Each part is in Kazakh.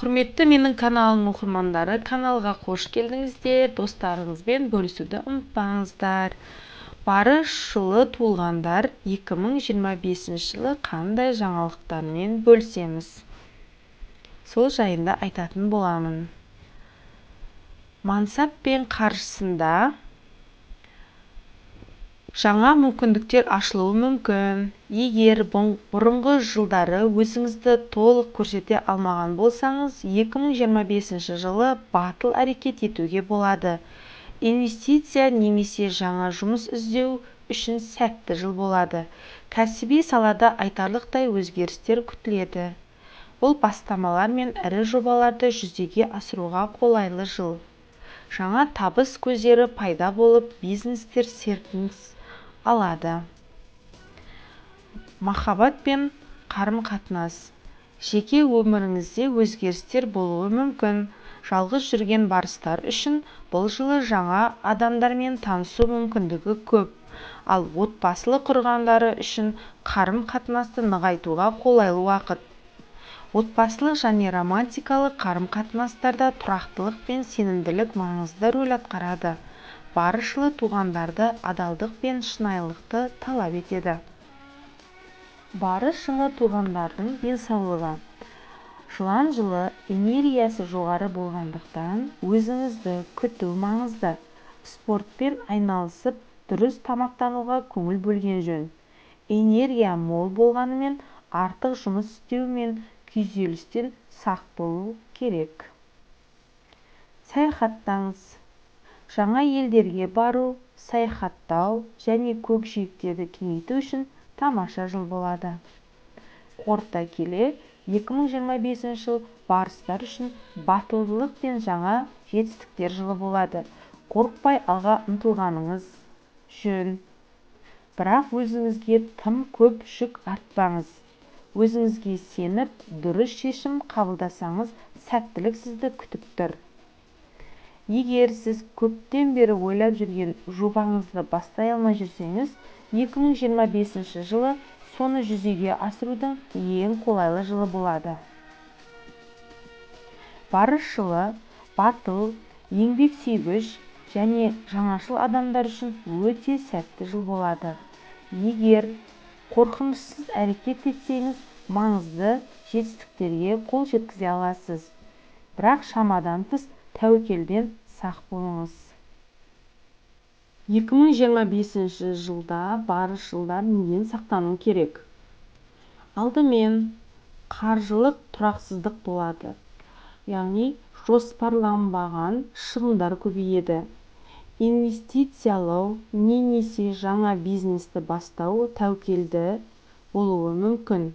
Құрметті менің каналым оқырмандары, каналға қош келдіңіздер. Достарыңызбен бөлісуді ұмытпаңыздар. Барыш жылы туылғандар 2025 жылы қандай жаңалықтармен бөлісеміз? Сол жайында айтатын боламын. Мансап пен қаржысында жаңа мүмкіндіктер ашылуы мүмкін. Егер бұрынғы жылдары өзіңізді толық көрсете алмаған болсаңыз, 2025 жылы батыл әрекет етуге болады. Инвестиция немесе жаңа жұмыс іздеу үшін сәтті жыл болады. Кәсіби салада айтарлықтай өзгерістер күтіледі. Бұл бастамалар мен ірі жобаларды жүзеге асыруға қолайлы жыл. Жаңа табыс көздері пайда болып, бизнестер серпін алады. Махаббат пен қарым-қатынас. Жеке өміріңізде өзгерістер болуы мүмкін. Жалғыз жүрген барыстар үшін бұл жылы жаңа адамдармен танысу мүмкіндігі көп. Ал отбасылы құрғандары үшін қарым-қатынасты нығайтуға қолайлы уақыт. Отбасылық және романтикалық қарым-қатынастарда тұрақтылық пен сенімділік маңызды рөл атқарады. Барыш жылы туғандарды адалдық пен шынайылықты талап етеді. Барыш жылы туғандардың денсаулығы. Жылан жылы энергиясы жоғары болғандықтан өзіңізді күту маңызды. Спортпен айналысып, дұрыс тамақтануға көңіл бөлген жөн. Энергия мол болғанымен артық жұмыс істеу мен күйзелістен сақ болу керек. Саяхаттаңыз. Жаңа елдерге бару, саяхаттау және көкжиектерді кеңейту үшін тамаша жыл болады. Қорыта келе, 2025 жыл барыстар үшін батылдық пен жаңа жетістіктер жылы болады. Қорықпай алға ұмтылғаныңыз жөн. Бірақ өзіңізге тым көп жүк артпаңыз. Өзіңізге сеніп, дұрыс шешім қабылдасаңыз, сәттілік сізді күтіп тұр. Егер сіз көптен бері ойлап жүрген жобаңызды бастай алмай жүрсеңіз, 2025 жылы соны жүзеге асырудың ең қолайлы жылы болады. Барыш жылы батыл, еңбексүйгіш және жаңашыл адамдар үшін өте сәтті жыл болады. Егер қорқынышсыз әрекет етсеңіз, маңызды жетістіктерге қол жеткізе аласыз. Бірақ шамадан тыс тәуекелден сақ болыңыз. 2025 жылда барыш жылдар неден сақтану керек? Алдымен, қаржылық тұрақсыздық болады. Яғни, жоспарланбаған шығындар көбейеді. Инвестициялау немесе жаңа бизнесті бастау тәуекелді болуы мүмкін.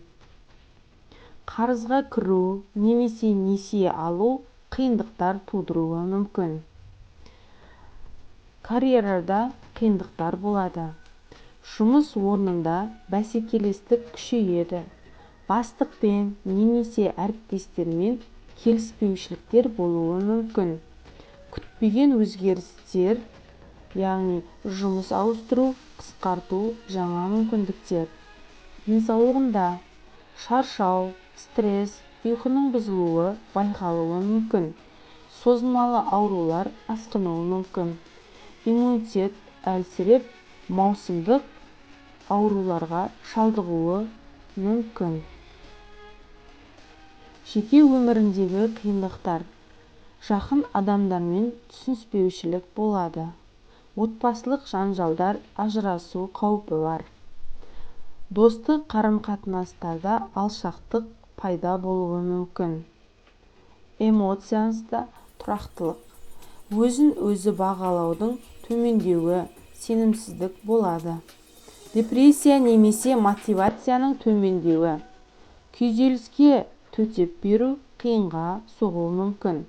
Қарызға кіру немесе несие алу қиындықтар тудыруы мүмкін. Карьерада қиындықтар болады. Жұмыс орнында бәсекелестік күшейеді. Бастықпен немесе әріптестермен келіспеушіліктер болуы мүмкін. Күтпеген өзгерістер, яғни жұмыс ауыстыру, қысқарту, жаңа мүмкіндіктер. Денсаулығында шаршау, стресс, ұйқының бұзылуы байқалуы мүмкін. Созылмалы аурулар асқынуы мүмкін. Иммунитет әлсіреп, маусымдық ауруларға шалдығуы мүмкін. Жеке өміріндегі қиындықтар. Жақын адамдармен түсініспеушілік болады. Отбасылық жанжалдар, ажырасу қаупі бар. Достық қарым-қатынастарда алшақтық пайда болуы мүмкін. Эмоцияңызда тұрақтылық. Өзін өзі бағалаудың төмендеуі, сенімсіздік болады. Депрессия немесе мотивацияның төмендеуі. Күйзеліске төтеп беру қиынға соғуы мүмкін.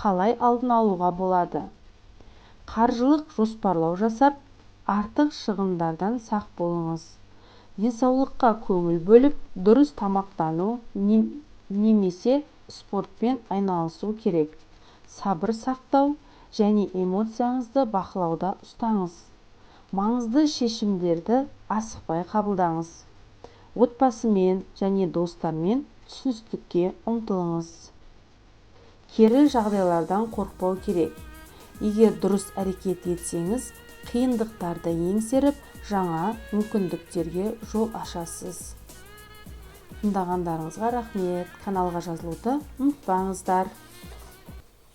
Қалай алдын алуға болады? Қаржылық жоспарлау жасап, артық шығындардан сақ болыңыз. Денсаулыққа көңіл бөліп, дұрыс тамақтану немесе спортпен айналысу керек. Сабыр сақтау және эмоцияңызды бақылауда ұстаңыз. Маңызды шешімдерді асықпай қабылдаңыз. Отбасымен және достармен түсіністікке ұмтылыңыз. кері жағдайлардан қорықпау керек. Егер дұрыс әрекет етсеңіз, қиындықтарды еңсеріп, жаңа мүмкіндіктерге жол ашасыз. Тыңдағандарыңызға рахмет. Каналға жазылуды ұмытпаңыздар.